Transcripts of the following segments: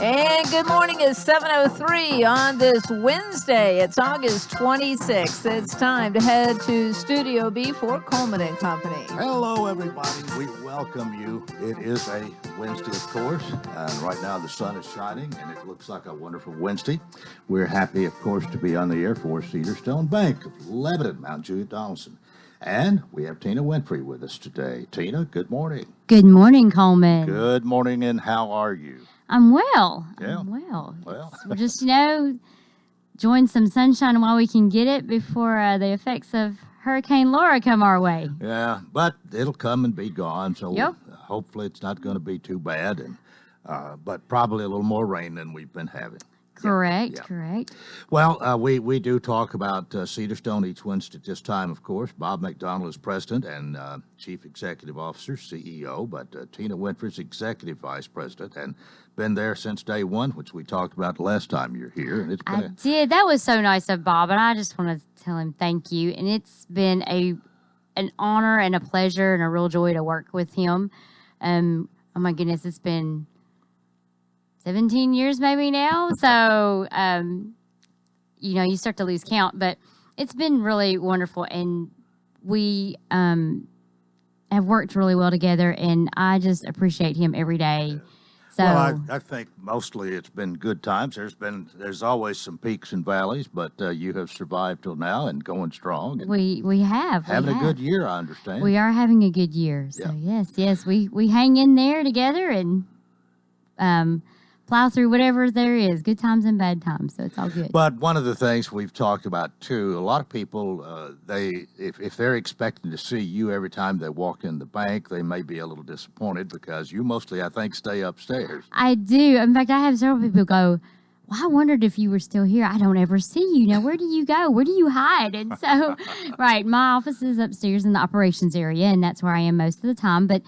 And good morning. It's 7:03 on this Wednesday. It's August 26th. It's time to head to Studio B for Coleman and Company. Hello, everybody. We welcome you. It is a Wednesday, of course, and right now the sun is shining, and it looks like a wonderful Wednesday. We're happy, of course, to be on the air for Cedarstone Bank of Lebanon, Mount Juliet, Donaldson. And we have Tina Winfrey with us today. Tina, good morning. Good morning, Coleman. Good morning, and how are you? I'm well. Yeah. I'm well. Well. We're just, enjoying some sunshine while we can get it before the effects of Hurricane Laura come our way. Yeah, but it'll come and be gone, so Yep. hopefully it's not going to be too bad, and but probably a little more rain than we've been having. Correct, Yeah. correct. Well, we do talk about Cedarstone each Wednesday at this time, of course. Bob McDonald is president and chief executive officer, CEO, but Tina Winfrey's executive vice president and been there since day one, which we talked about the last time you're here. And it's been I did. That was so nice of Bob, and I just want to tell him thank you. And it's been an honor and a pleasure and a real joy to work with him. Oh my goodness, it's been 17 years maybe now. So, you start to lose count, but it's been really wonderful. And we have worked really well together, and I just appreciate him every day. So, well, I think mostly it's been good times. There's always some peaks and valleys, but you have survived till now and going strong. And we have. having a good year, I understand. We are having a good year. So, yes, we hang in there together and plow through whatever there is, good times and bad times. So it's all good. But one of the things we've talked about too, a lot of people, if they're expecting to see you every time they walk in the bank, they may be a little disappointed because you mostly, I think, stay upstairs. I do. In fact, I have several people go, well, I wondered if you were still here. I don't ever see you. Now, where do you go? Where do you hide? And so, right, my office is upstairs in the operations area, and that's where I am most of the time. But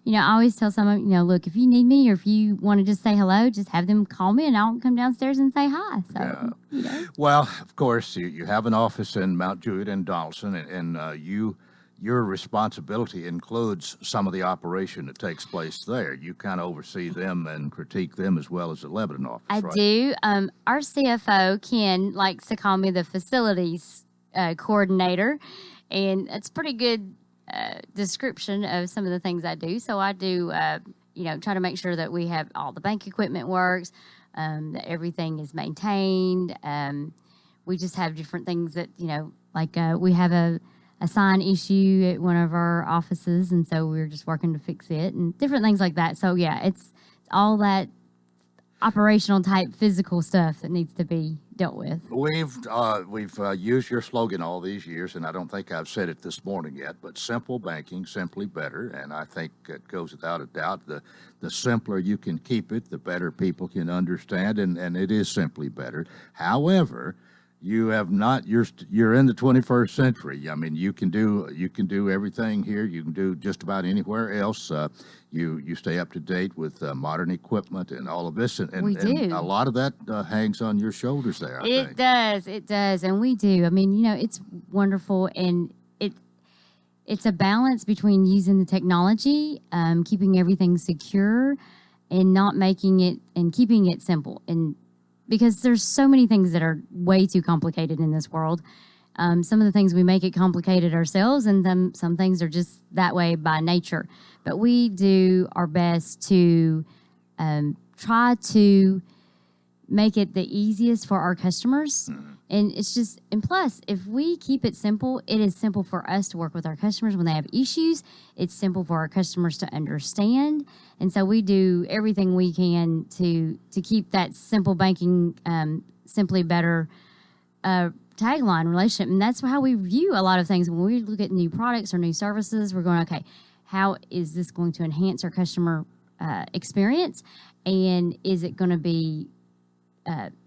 I always tell someone, look, if you need me or if you want to just say hello, just have them call me and I'll come downstairs and say hi. So, Well, of course, you have an office in Mount Juliet and Donaldson, and your responsibility includes some of the operation that takes place there. You kind of oversee them and critique them as well as the Lebanon office, I right? do. Our CFO, Ken, likes to call me the facilities coordinator, and it's pretty good description of some of the things I do. So I do, try to make sure that we have all the bank equipment works, that everything is maintained. We just have different things that, we have a sign issue at one of our offices, and so we're just working to fix it and different things like that. So, yeah, it's all that operational type physical stuff that needs to be dealt with. We've used your slogan all these years, and I don't think I've said it this morning yet, but simple banking, simply better. And I think it goes without a doubt. The simpler you can keep it, the better people can understand, and it is simply better. However, you have not. You're in the 21st century. I mean, you can do everything here. You can do just about anywhere else. You stay up to date with modern equipment and all of this, and We do. and a lot of that hangs on your shoulders there. I think. It does, and we do. I mean, it's wonderful, and it's a balance between using the technology, keeping everything secure, and not making it and keeping it simple. And because there's so many things that are way too complicated in this world. Some of the things we make it complicated ourselves, and some things are just that way by nature. But we do our best to try to make it the easiest for our customers. And and plus, if we keep it simple, it is simple for us to work with our customers when they have issues. It's simple for our customers to understand. And so we do everything we can to keep that simple banking, simply better tagline relationship. And that's how we view a lot of things. When we look at new products or new services, we're going, okay, how is this going to enhance our customer experience? And is it going to be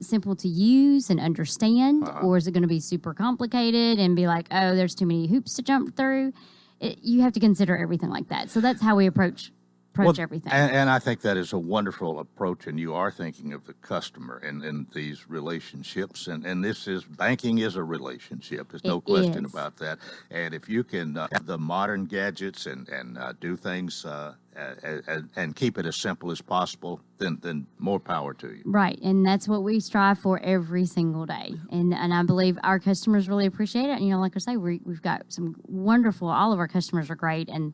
simple to use and understand, or is it going to be super complicated and be like, oh, there's too many hoops to jump through? You have to consider everything like that. So that's how we approach approach everything. And I think that is a wonderful approach, and you are thinking of the customer in these relationships, and banking is a relationship. There's no question about that. And if you can have the modern gadgets and do things and keep it as simple as possible, then more power to you. Right, and that's what we strive for every single day. And I believe our customers really appreciate it. And, like I say, we've got some wonderful, all of our customers are great, and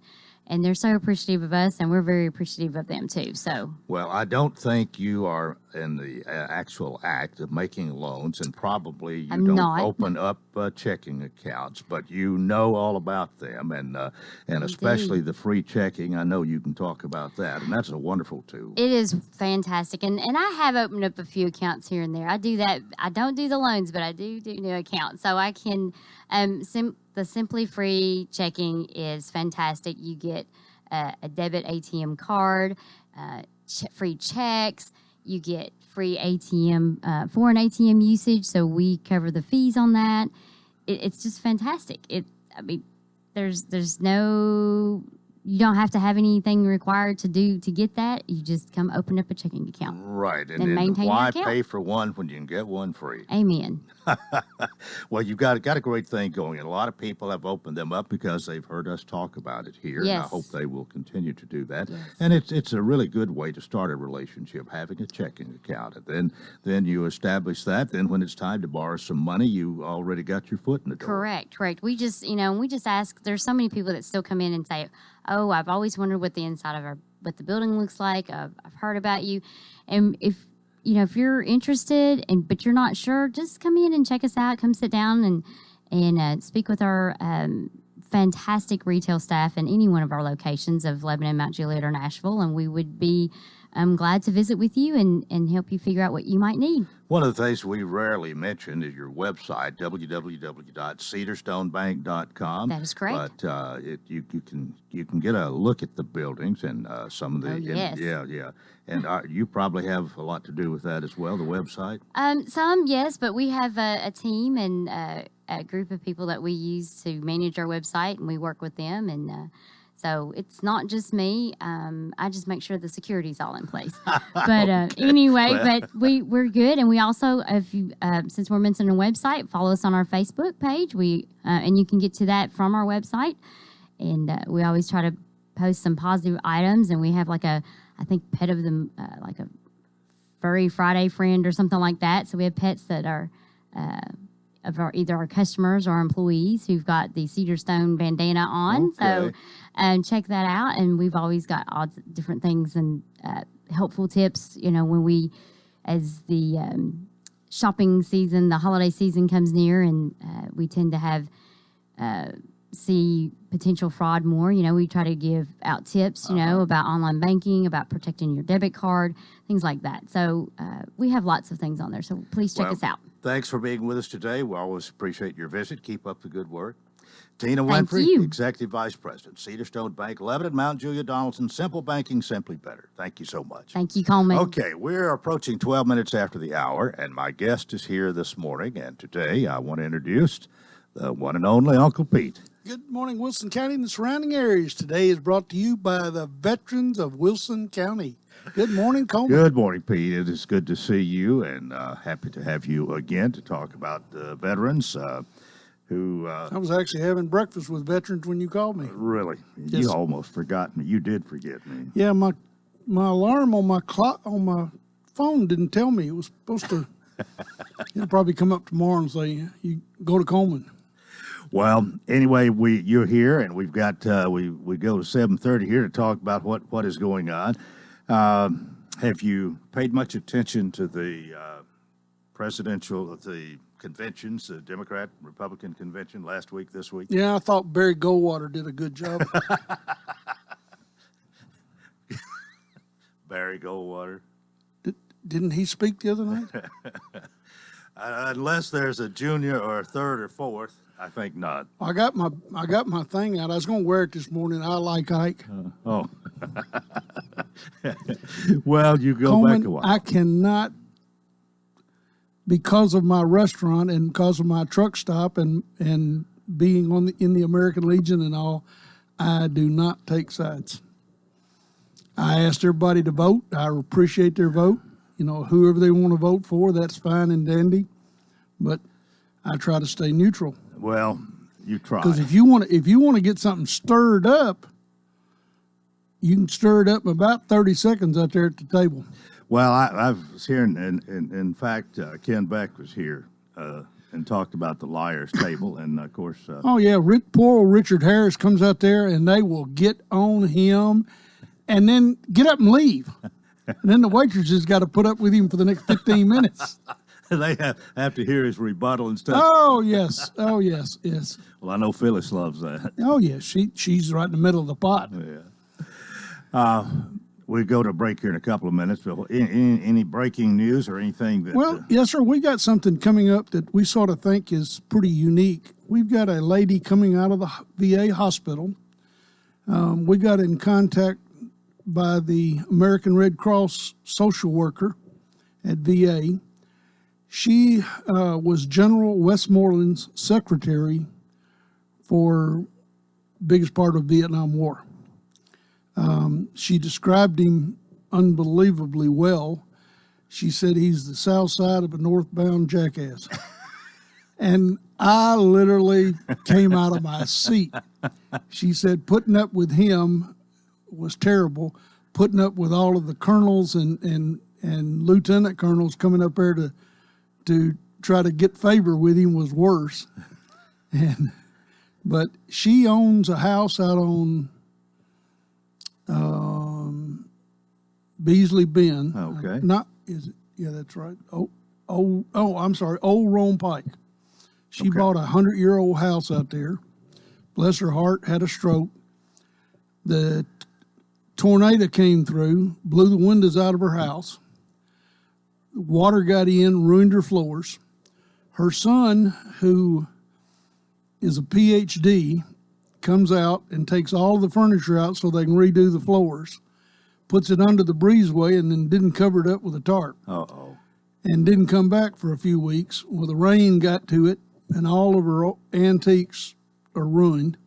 they're so appreciative of us, and we're very appreciative of them too. So, well, I don't think you are in the actual act of making loans, and probably you don't open up checking accounts, but you know all about them, and especially the free checking. I know you can talk about that, and that's a wonderful tool. It is fantastic, and I have opened up a few accounts here and there. I do that. I don't do the loans, but I do new accounts, so I can. The Simply Free checking is fantastic. You get a debit ATM card, free checks. You get free ATM, foreign ATM usage, so we cover the fees on that. It's just fantastic. There's no... You don't have to have anything required to get that. You just come open up a checking account. Right. And maintain why your account. Pay for one when you can get one free? Amen. Well, you've got a great thing going. And a lot of people have opened them up because they've heard us talk about it here. Yes. And I hope they will continue to do that. Yes. And it's a really good way to start a relationship, having a checking account. And then you establish that. Then when it's time to borrow some money, you already got your foot in the door. Correct. We just ask. There's so many people that still come in and say, "Oh, I've always wondered what the inside of what the building looks like. I've heard about you." And if you're interested but you're not sure, just come in and check us out. Come sit down and speak with our fantastic retail staff in any one of our locations of Lebanon, Mount Juliet, or Nashville, and we would be glad to visit with you and help you figure out what you might need. One of the things we rarely mention is your website, www.cedarstonebank.com. That is correct. But you can get a look at the buildings and some of the yes. And you probably have a lot to do with that as well, the website. Some yes, but we have a team and a group of people that we use to manage our website, and we work with them and. So it's not just me. I just make sure the security's all in place. But anyway, but we're good. And we also, since we're mentioning a website, follow us on our Facebook page. And you can get to that from our website. And we always try to post some positive items. And we have I think Pet of the, like a Furry Friday friend or something like that. So we have pets that are either our customers or our employees who've got the Cedar Stone bandana on. Okay. So check that out. And we've always got all different things and helpful tips, when as the shopping season, the holiday season comes near, and we tend to have see potential fraud more. We try to give out tips, about online banking, about protecting your debit card, things like that. So we have lots of things on there. So please check us out. Thanks for being with us today. We always appreciate your visit. Keep up the good work. Tina Thank Winfrey, you. Executive Vice President, Cedar Stone Bank, Lebanon, Mount Juliet, Donaldson. Simple banking, simply better. Thank you so much. Thank you, Coleman. Okay, we're approaching 12 minutes after the hour, and my guest is here this morning. And today I want to introduce the one and only Uncle Pete. Good morning, Wilson County and the surrounding areas. Today is brought to you by the veterans of Wilson County. Good morning, Coleman. Good morning, Pete. It is good to see you, and happy to have you again to talk about the veterans who... I was actually having breakfast with veterans when you called me. Really? Yes. You almost forgot me. You did forget me. Yeah, my alarm on my clock on my phone didn't tell me. It was supposed to... It'll probably come up tomorrow and say, you go to Coleman. Well, anyway, you're here, and we've got we go to 7:30 here to talk about what is going on. Have you paid much attention to the the conventions, the Democrat Republican convention last week, this week? Yeah, I thought Barry Goldwater did a good job. Barry Goldwater. Didn't he speak the other night? Unless there's a junior or a third or fourth, I think not. I got my thing out. I was going to wear it this morning. I like Ike. Well, you go Coleman, back a while. I cannot, because of my restaurant and because of my truck stop and being in the American Legion and all, I do not take sides. I asked everybody to vote. I appreciate their vote. You know, whoever they want to vote for, that's fine and dandy. But I try to stay neutral. Well, you try. Because if you want to get something stirred up, you can stir it up in about 30 seconds out there at the table. Well, I was here, and in fact, Ken Beck was here and talked about the liar's table, and of course. Oh yeah, poor old Richard Harris comes out there, and they will get on him, and then get up and leave, and then the waitresses got to put up with him for the next 15 minutes. They have to hear his rebuttal and stuff. Oh yes, yes. Well, I know Phyllis loves that. Oh yeah, she's right in the middle of the pot. Yeah. We go to break here in a couple of minutes. But any breaking news or anything that? Well, yes, sir. We got something coming up that we sort of think is pretty unique. We've got a lady coming out of the VA hospital. We got in contact by the American Red Cross social worker at VA. She was General Westmoreland's secretary for biggest part of Vietnam War. She described him unbelievably well. She said he's the south side of a northbound jackass. And I literally came out of my seat. She said putting up with him was terrible. Putting up with all of the colonels and lieutenant colonels coming up there to try to get favor with him was worse. But she owns a house out on Beasley Bend. Okay. Yeah, that's right. I'm sorry, Old Rome Pike. She bought a 100-year-old house out there. Bless her heart, had a stroke. The tornado came through, blew the windows out of her house. Water got in, ruined her floors. Her son, who is a PhD, comes out and takes all the furniture out so they can redo the floors, puts it under the breezeway, and then didn't cover it up with a tarp. Uh-oh. And didn't come back for a few weeks. Well, the rain got to it, and all of her antiques are ruined.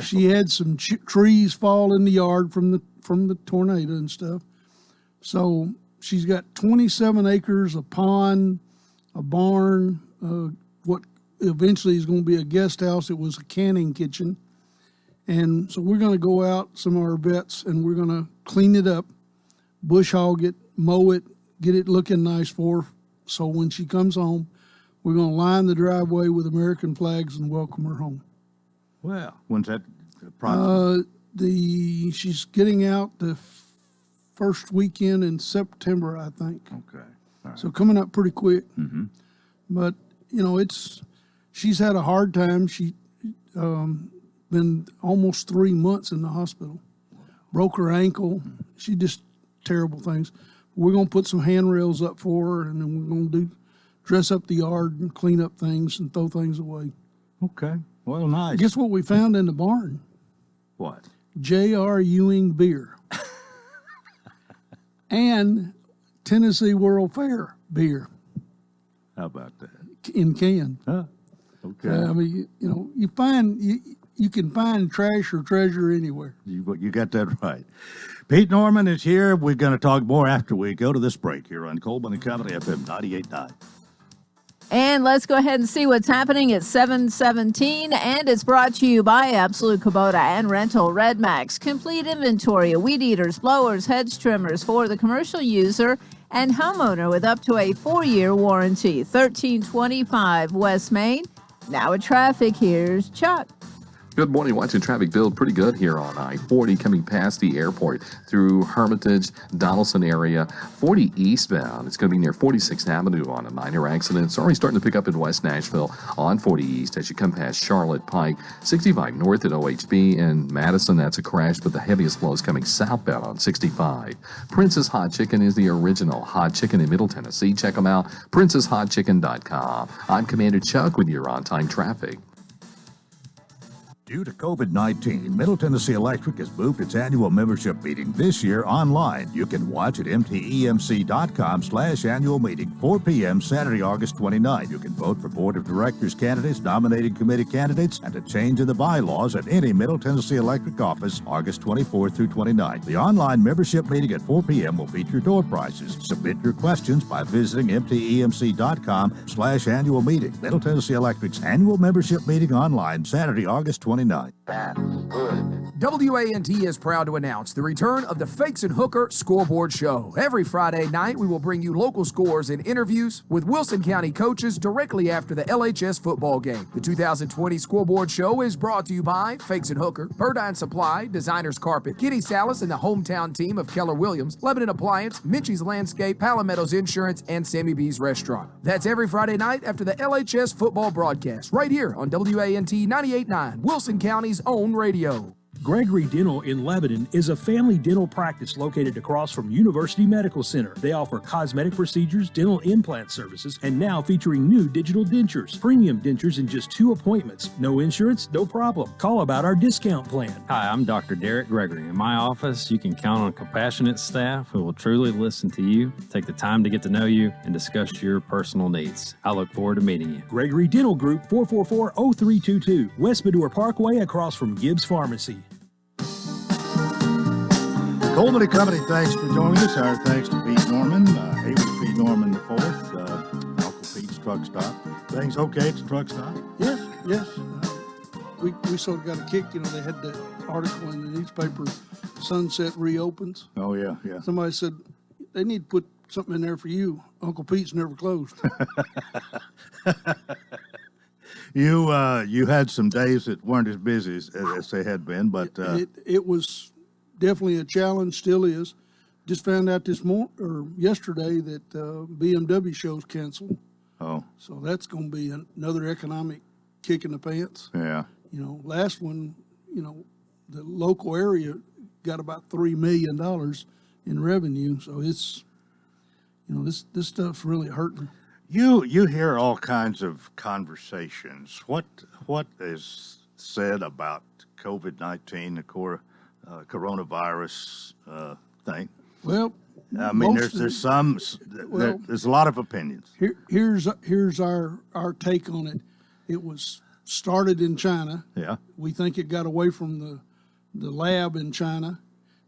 She had some trees fall in the yard from the tornado and stuff. So she's got 27 acres, a pond, a barn, what eventually is going to be a guest house. It was a canning kitchen. And so we're going to go out, some of our vets, and we're going to clean it up, bush hog it, mow it, get it looking nice for her. So when she comes home, we're going to line the driveway with American flags and welcome her home. Well, when's that approximately? She's getting out the first weekend in September, I think. Okay. All right. So coming up pretty quick. Mm-hmm. But, you know, she's had a hard time. She been almost 3 months in the hospital. Broke her ankle. She just terrible things. We're going to put some handrails up for her, and then we're going to dress up the yard and clean up things and throw things away. Okay. Well, nice. Guess what we found in the barn? What? J.R. Ewing beer. And Tennessee World Fair beer. How about that? In can. Huh? Okay. I mean, you know, you can find trash or treasure anywhere. You got that right. Pete Norman is here. We're going to talk more after we go to this break here on Coleman and Company FM 98.9. And let's go ahead and see what's happening at 7:17. And it's brought to you by Absolute Kubota and Rental Red Max. Complete inventory of weed eaters, blowers, hedge trimmers for the commercial user and homeowner with up to a 4-year warranty. 1325 West Main. Now at traffic, here's Chuck. Good morning. Watching traffic build pretty good here on I-40 coming past the airport through Hermitage, Donaldson area. 40 eastbound. It's going to be near 46th Avenue on a minor accident. It's already starting to pick up in West Nashville on 40 East as you come past Charlotte Pike. 65 north at OHB and Madison. That's a crash, but the heaviest flow is coming southbound on 65. Princess Hot Chicken is the original hot chicken in Middle Tennessee. Check them out. PrincessHotChicken.com. I'm Commander Chuck with your on-time traffic. Due to COVID-19, Middle Tennessee Electric has moved its annual membership meeting this year online. You can watch at mtemc.com/annual meeting, 4 p.m. Saturday, August 29. You can vote for Board of Directors candidates, nominating committee candidates, and a change in the bylaws at any Middle Tennessee Electric office, August 24 through 29. The online membership meeting at 4 p.m. will feature door prizes. Submit your questions by visiting mtemc.com/annual meeting. Middle Tennessee Electric's annual membership meeting online, Saturday, August 29. WANT is proud to announce the return of the Fakes and Hooker Scoreboard Show. Every Friday night, we will bring you local scores and interviews with Wilson County coaches directly after the LHS football game. The 2020 Scoreboard Show is brought to you by Fakes and Hooker, Burdine Supply, Designers Carpet, Kenny Salas and the hometown team of Keller Williams, Lebanon Appliance, Minchie's Landscape, Palometto's Insurance, and Sammy B's Restaurant. That's every Friday night after the LHS football broadcast, right here on WANT 98.9, Wilson County's own radio. Gregory Dental in Lebanon is a family dental practice located across from University Medical Center. They offer cosmetic procedures, dental implant services, and now featuring new digital dentures. Premium dentures in just 2 appointments. No insurance, no problem. Call about our discount plan. Hi, I'm Dr. Derek Gregory. In my office, you can count on compassionate staff who will truly listen to you, take the time to get to know you, and discuss your personal needs. I look forward to meeting you. Gregory Dental Group, 444-0322, West Medora Parkway across from Gibbs Pharmacy. Coleman and Company, thanks for joining us. Our thanks to Pete Norman, Hayward P. Norman IV, Uncle Pete's Truck Stop. Things okay at the truck stop? Yes, yes. We sort of got a kick. You know, they had that article in the newspaper, Sunset reopens. Oh, yeah, yeah. Somebody said they need to put something in there for you. Uncle Pete's never closed. You had some days that weren't as busy as they had been, but it was definitely a challenge, still is. Just found out yesterday that BMW show's canceled. Oh, so that's going to be another economic kick in the pants. Yeah. You know, last one, you know, the local area got about $3 million in revenue. So it's, you know, this stuff's really hurting. You hear all kinds of conversations. What is said about COVID-19, the coronavirus thing? Well, I mean, there's a lot of opinions. Here's our take on it. It was started in China. Yeah. We think it got away from the lab in China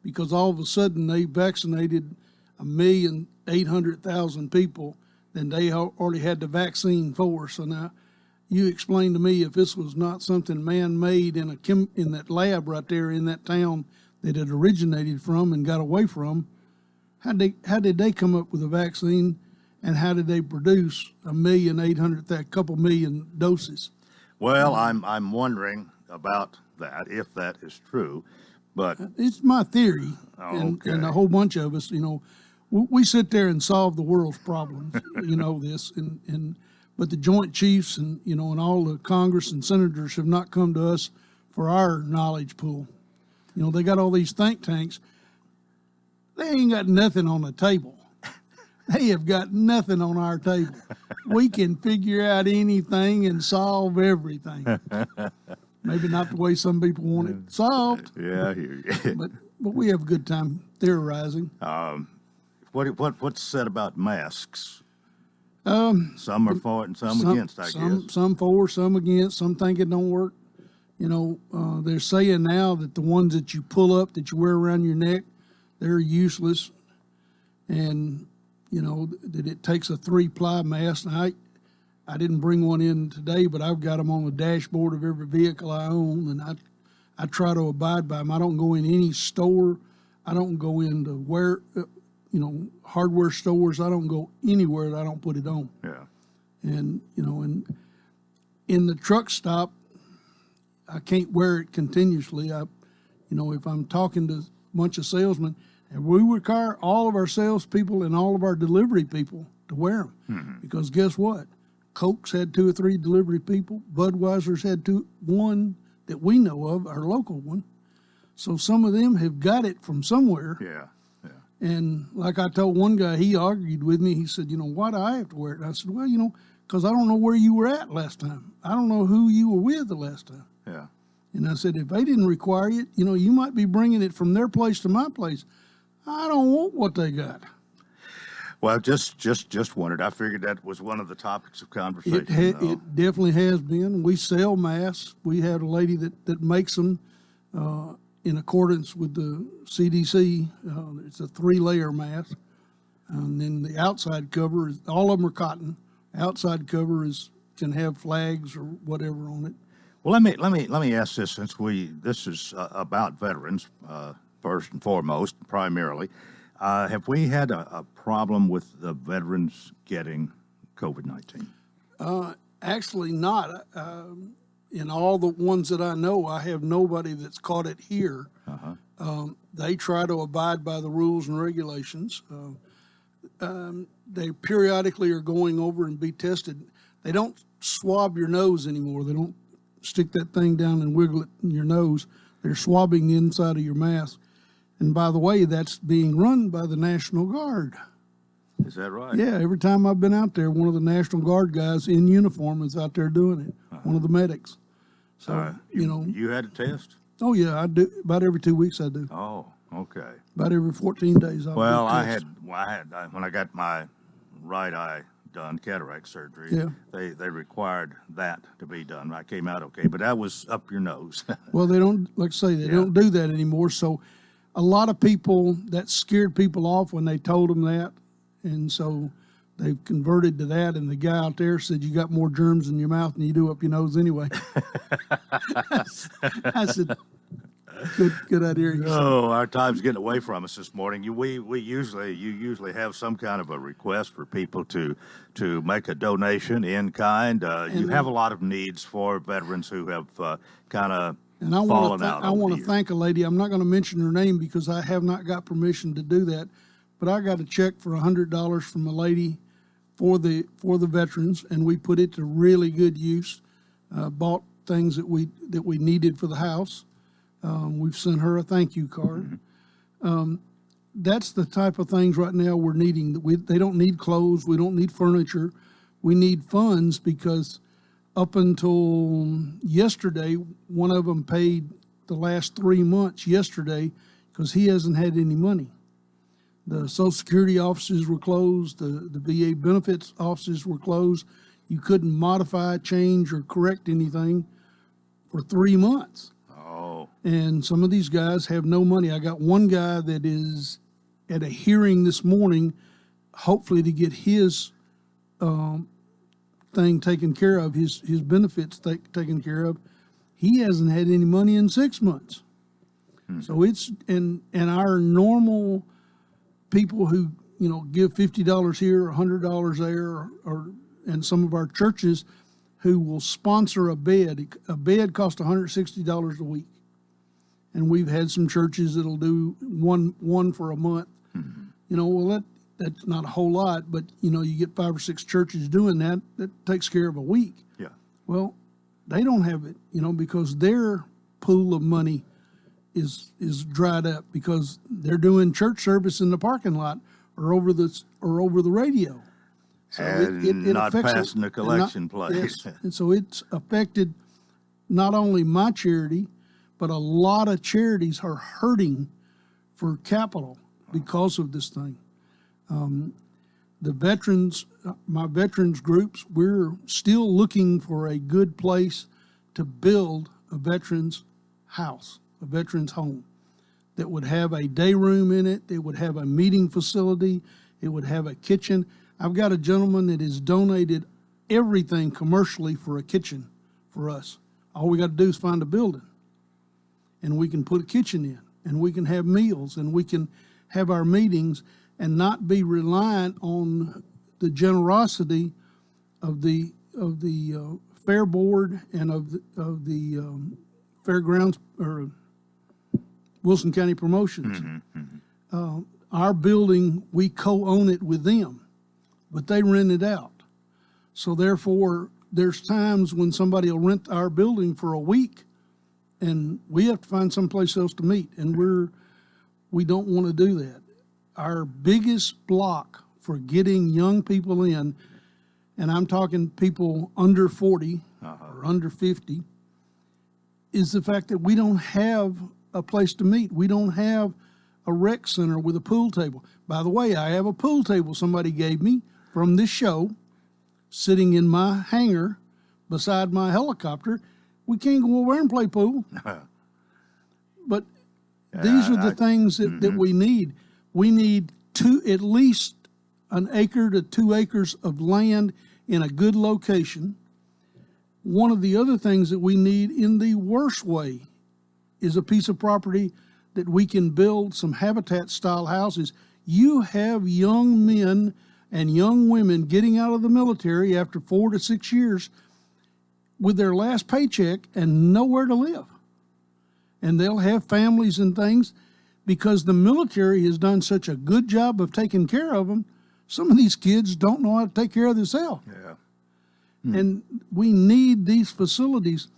because all of a sudden they vaccinated 1,800,000 people. Then they already had the vaccine for. So now, you explain to me if this was not something man-made in that lab right there in that town that it originated from and got away from, how did they come up with a vaccine, and how did they produce 1,800,000, couple million doses? Well, I'm wondering about that, if that is true, but it's my theory, okay. And a whole bunch of us, you know, we sit there and solve the world's problems, you know this, but the Joint Chiefs and, you know, and all the Congress and senators have not come to us for our knowledge pool. You know, they got all these think tanks. They ain't got nothing on the table. They have got nothing on our table. We can figure out anything and solve everything. Maybe not the way some people want it solved. Yeah, I hear you. But we have a good time theorizing. What's said about masks? Some are for it and some against, I guess. Some for, some against, some think it don't work. You know, they're saying now that the ones that you pull up, that you wear around your neck, they're useless. And, you know, that it takes a 3-ply mask. And I didn't bring one in today, but I've got them on the dashboard of every vehicle I own, and I try to abide by them. I don't go in any store. I don't go into hardware stores. I don't go anywhere that I don't put it on. Yeah. And, you know, and in the truck stop, I can't wear it continuously. If I'm talking to a bunch of salesmen, and we require all of our salespeople and all of our delivery people to wear them. Mm-hmm. Because guess what? Coke's had 2 or 3 delivery people. Budweiser's had 1 that we know of, our local one. So some of them have got it from somewhere. Yeah. And like I told one guy, he argued with me. He said, you know, why do I have to wear it? And I said, well, you know, because I don't know where you were at last time. I don't know who you were with the last time. Yeah. And I said, if they didn't require it, you might be bringing it from their place to my place. I don't want what they got. Well, just wondered. I figured that was one of the topics of conversation. It definitely has been. We sell masks. We have a lady that makes them in accordance with the CDC. It's a 3-layer mask. And then the outside cover is, all of them are cotton. Outside cover can have flags or whatever on it. Well, let me ask this, since this is about veterans first and foremost, primarily. Have we had a problem with the veterans getting COVID-19? Actually, not. In all the ones that I know, I have nobody that's caught it here. They try to abide by the rules and regulations. They periodically are going over and be tested. They don't swab your nose anymore. They don't stick that thing down and wiggle it in your nose. They're swabbing the inside of your mask. And by the way, that's being run by the National Guard. Is that right? Yeah, every time I've been out there, one of the National Guard guys in uniform is out there doing it, one of the medics. So, you had a test? Oh, yeah, I do. About every 2 weeks I do. Oh, okay. About every 14 days I do. Well, when I got my right eye done, cataract surgery, Yeah. they required that to be done. I came out okay, but that was up your nose. Well, they don't, like I say, they don't do that anymore. So a lot of people, that scared people off when they told them that. And so they've converted to that. And the guy out there said, you got more germs in your mouth than you do up your nose anyway. I said, good idea. Oh, our time's getting away from us this morning. You usually have some kind of a request for people to make a donation in kind. You have a lot of needs for veterans who have kind of fallen out. I want to thank a lady. I'm not going to mention her name because I have not got permission to do that. But I got a check for $100 from a lady for the veterans, and we put it to really good use. Bought things that we needed for the house. We've sent her a thank you card. That's the type of things right now we're needing. They don't need clothes. We don't need furniture. We need funds because up until yesterday, one of them paid the last 3 months yesterday because he hasn't had any money. The Social Security offices were closed. The VA benefits offices were closed. You couldn't modify, change, or correct anything for 3 months. Oh. And some of these guys have no money. I got one guy that is at a hearing this morning, hopefully to get his thing taken care of, his benefits taken care of. He hasn't had any money in 6 months. So it's, and our normal people who, give $50 here, $100 there, and some of our churches who will sponsor a bed. A bed costs $160 a week. And we've had some churches that'll do one for a month. Well, that's not a whole lot, but you get 5 or 6 churches doing that. That takes care of a week. Yeah. Well, they don't have it, because their pool of money is dried up because they're doing church service in the parking lot or over the radio. So and it not affects passing the collection place. Yes. And so it's affected not only my charity, but a lot of charities are hurting for capital because of this thing. The veterans, my veterans groups, we're still looking for a good place to build a veterans house, a veterans home that would have a day room in it. It would have a meeting facility. It would have a kitchen. I've got a gentleman that has donated everything commercially for a kitchen for us. All we got to do is find a building, and we can put a kitchen in, and we can have meals, and we can have our meetings and not be reliant on the generosity of the fair board and of the fairgrounds or Wilson County Promotions. Our building, we co-own it with them, but they rent it out. So therefore, there's times when somebody will rent our building for a week, and we have to find someplace else to meet, and we don't want to do that. Our biggest block for getting young people in, and I'm talking people under 40 or under 50, is the fact that we don't have a place to meet. We don't have a rec center with a pool table. By the way, I have a pool table somebody gave me from this show sitting in my hangar beside my helicopter. We can't go over there and play pool. But these are the things that we need. We need at least an acre to 2 acres of land in a good location. One of the other things that we need in the worst way is a piece of property that we can build some habitat-style houses. You have young men and young women getting out of the military after 4 to 6 years with their last paycheck and nowhere to live. And they'll have families and things because the military has done such a good job of taking care of them. Some of these kids don't know how to take care of themselves. Yeah. And we need these facilities.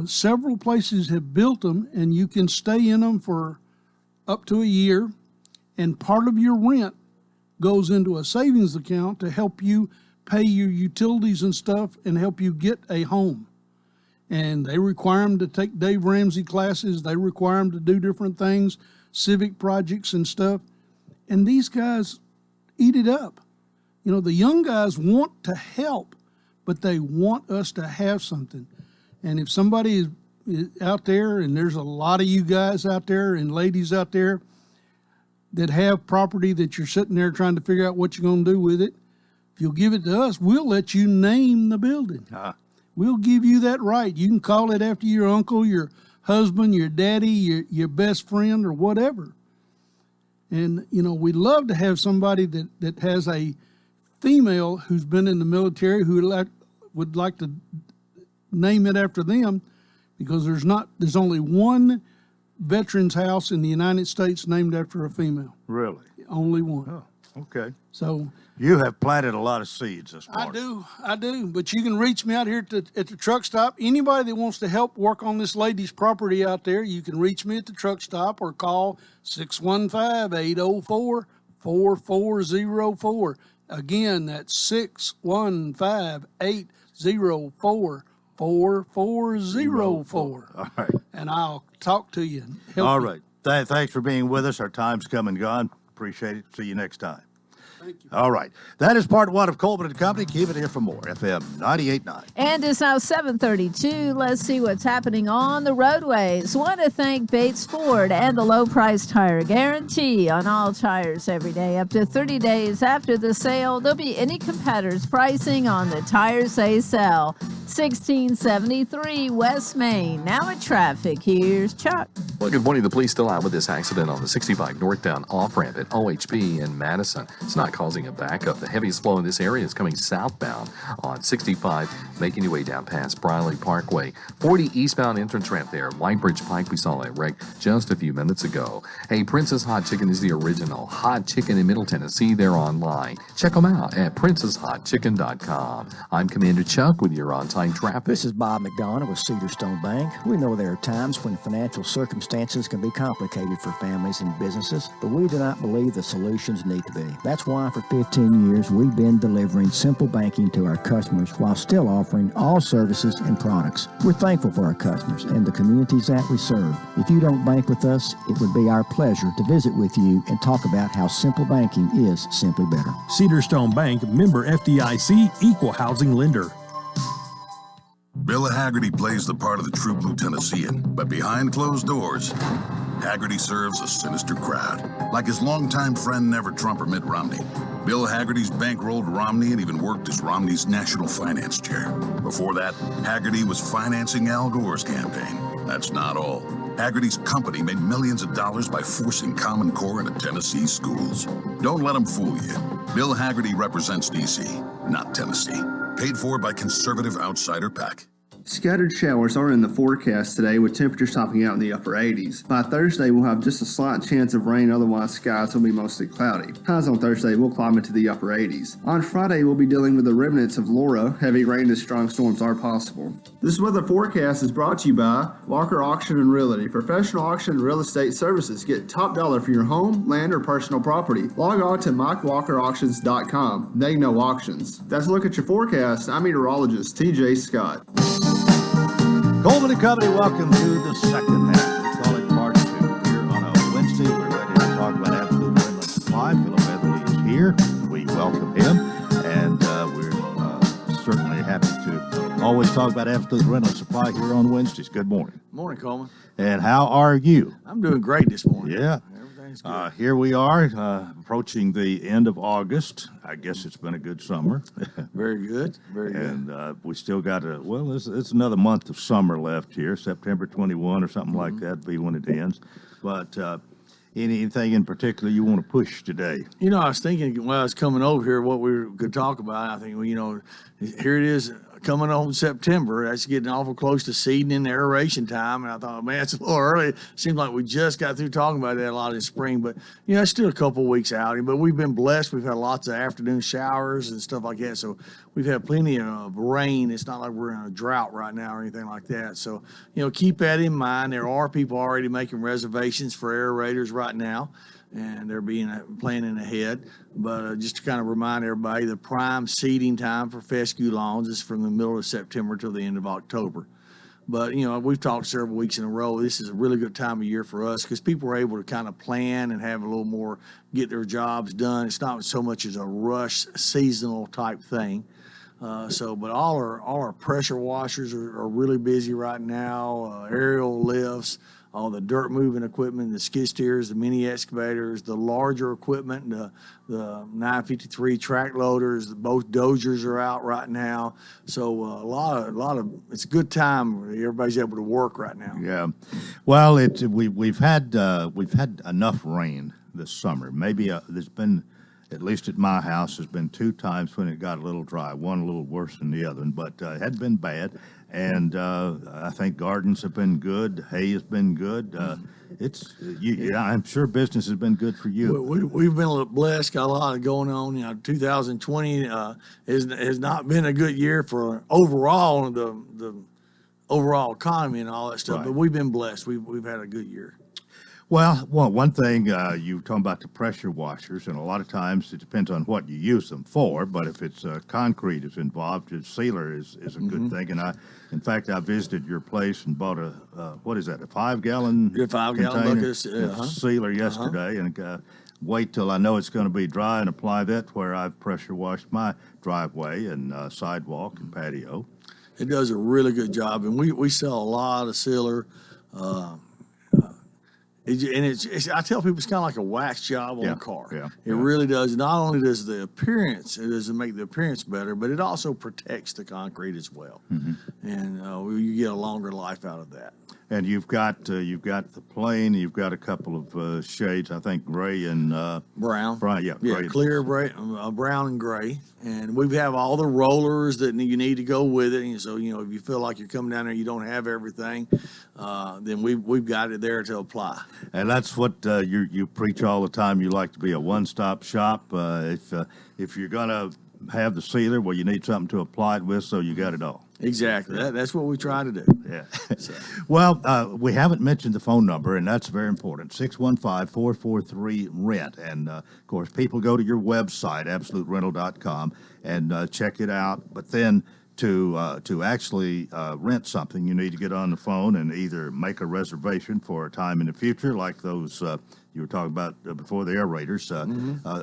Several places have built them, and you can stay in them for up to a year, and part of your rent goes into a savings account to help you pay your utilities and stuff and help you get a home. And they require them to take Dave Ramsey classes. They require them to do different things, civic projects and stuff. And these guys eat it up. You know, the young guys want to help, but they want us to have something. And if somebody is out there, and there's a lot of you guys out there and ladies out there that have property that you're sitting there trying to figure out what you're going to do with it, if you'll give it to us, we'll let you name the building. We'll give you that right. You can call it after your uncle, your husband, your daddy, your best friend, or whatever. And, you know, we'd love to have somebody that has a female who's been in the military who would like to name it after them, because there's only one veterans house in the United States named after a female. Really? Only one. Oh, okay. So you have planted a lot of seeds this morning. I do. But you can reach me out here at the truck stop. Anybody that wants to help work on this lady's property out there, you can reach me at the truck stop or call 615-804-4404. Again, that's 615-804-4404. All right. And I'll talk to you. And help All you. right. Thanks for being with us. Our time's come and gone. Appreciate it. See you next time. Thank you. All right. That is part one of Coleman and Company. Keep it here for more. FM 98.9. And it's now 7:32. Let's see what's happening on the roadways. Want to thank Bates Ford and the low price tire guarantee on all tires every day. Up to 30 days after the sale, there'll be any competitor's pricing on the tires they sell. 1673 West Main. Now in traffic, here's Chuck. Well, good morning. The police still out with this accident on the 65 northbound off-ramp at OHB in Madison. It's not causing a backup. The heaviest flow in this area is coming southbound on 65, making your way down past Briley Parkway. 40 eastbound entrance ramp there. Whitebridge Pike, we saw that wreck just a few minutes ago. Hey, Princess Hot Chicken is the original hot chicken in Middle Tennessee. They're online. Check them out at princesshotchicken.com. I'm Commander Chuck with your on-time traffic. This is Bob McDonough with Cedarstone Bank. We know there are times when financial circumstances can be complicated for families and businesses, but we do not believe the solutions need to be. That's why for 15 years we've been delivering simple banking to our customers while still offering all services and products. We're thankful for our customers and the communities that we serve. If you don't bank with us, it would be our pleasure to visit with you and talk about how simple banking is simply better. Cedarstone Bank, member FDIC, equal housing lender. Bill Haggerty plays the part of the true blue Tennessean, but behind closed doors, Haggerty serves a sinister crowd, like his longtime friend never-Trumper Mitt Romney. Bill Haggerty's bankrolled Romney and even worked as Romney's national finance chair. Before that, Haggerty was financing Al Gore's campaign. That's not all. Haggerty's company made millions of dollars by forcing Common Core into Tennessee schools. Don't let them fool you. Bill Haggerty represents D.C., not Tennessee. Paid for by conservative outsider PAC. Scattered showers are in the forecast today, with temperatures topping out in the upper 80s. By Thursday, we'll have just a slight chance of rain, otherwise skies will be mostly cloudy. Highs on Thursday will climb into the upper 80s. On Friday, we'll be dealing with the remnants of Laura. Heavy rain and strong storms are possible. This weather forecast is brought to you by Walker Auction and Realty. Professional auction and real estate services. Get top dollar for your home, land, or personal property. Log on to MikeWalkerAuctions.com. They know auctions. That's a look at your forecast. I'm meteorologist TJ Scott. Coleman and Company, welcome to the second half. We call it part 2. Here on a Wednesday, we're ready to talk about absolute rental supply. Philip Etherly is here. We welcome him, and we're certainly happy to always talk about absolute rental supply here on Wednesdays. Good morning. Morning, Coleman. And how are you? I'm doing great this morning. Yeah. Everything's good. Here we are, approaching the end of August. I guess it's been a good summer. Very good. Very good. And we still got it's another month of summer left here, September 21 or something like that be when it ends. But anything in particular you want to push today? You know, I was thinking while I was coming over here what we could talk about. I think, well, you know, here it is coming on September. That's getting awful close to seeding and aeration time. And I thought, man, it's a little early. It seems like we just got through talking about that a lot in spring. But, you know, it's still a couple of weeks out. But we've been blessed. We've had lots of afternoon showers and stuff like that. So we've had plenty of rain. It's not like we're in a drought right now or anything like that. So, you know, keep that in mind. There are people already making reservations for aerators right now, and they're planning ahead. But just to kind of remind everybody, the prime seeding time for fescue lawns is from the middle of September till the end of October. But, you know, we've talked several weeks in a row. This is a really good time of year for us because people are able to kind of plan and have a little more, get their jobs done. It's not so much as a rush seasonal type thing. But all our pressure washers are really busy right now. Aerial lifts, all the dirt moving equipment, the skid steers, the mini excavators, the larger equipment, the 953 track loaders, both dozers are out right now. So a lot of it's a good time. Everybody's able to work right now. Yeah, well, we've had enough rain this summer. Maybe there's been, at least at my house, there's been 2 times when it got a little dry, one a little worse than the other, but it hadn't been bad. And I think gardens have been good. Hay has been good. I'm sure business has been good for you. We've been a little blessed, got a lot going on. You know, 2020 has not been a good year for overall the overall economy and all that stuff. Right. But we've been blessed. We've had a good year. Well, one thing, you were talking about the pressure washers, and a lot of times it depends on what you use them for, but if it's concrete is involved, a sealer is a good thing. And in fact, I visited your place and bought a 5-gallon bucket sealer yesterday, and wait till I know it's going to be dry and apply that where I've pressure washed my driveway and sidewalk and patio. It does a really good job, and we sell a lot of sealer. I tell people it's kind of like a wax job on a car. Yeah, it really does. Not only does the appearance, it doesn't make the appearance better, but it also protects the concrete as well. And you get a longer life out of that. And you've got the plain. You've got a couple of shades, I think, gray and brown. Gray. Clear, brown and gray. And we have all the rollers that you need to go with it. And so, you know, if you feel like you're coming down there, you don't have everything, then we've got it there to apply. And that's what you preach all the time. You like to be a one-stop shop. If you're gonna have the sealer, well, you need something to apply it with, so you got it all. Exactly. That's what we try to do. Yeah. Well, we haven't mentioned the phone number, and that's very important, 615-443-RENT. And, of course, people go to your website, absoluterental.com, and check it out. But then to actually rent something, you need to get on the phone and either make a reservation for a time in the future, like those you were talking about before, the aerators.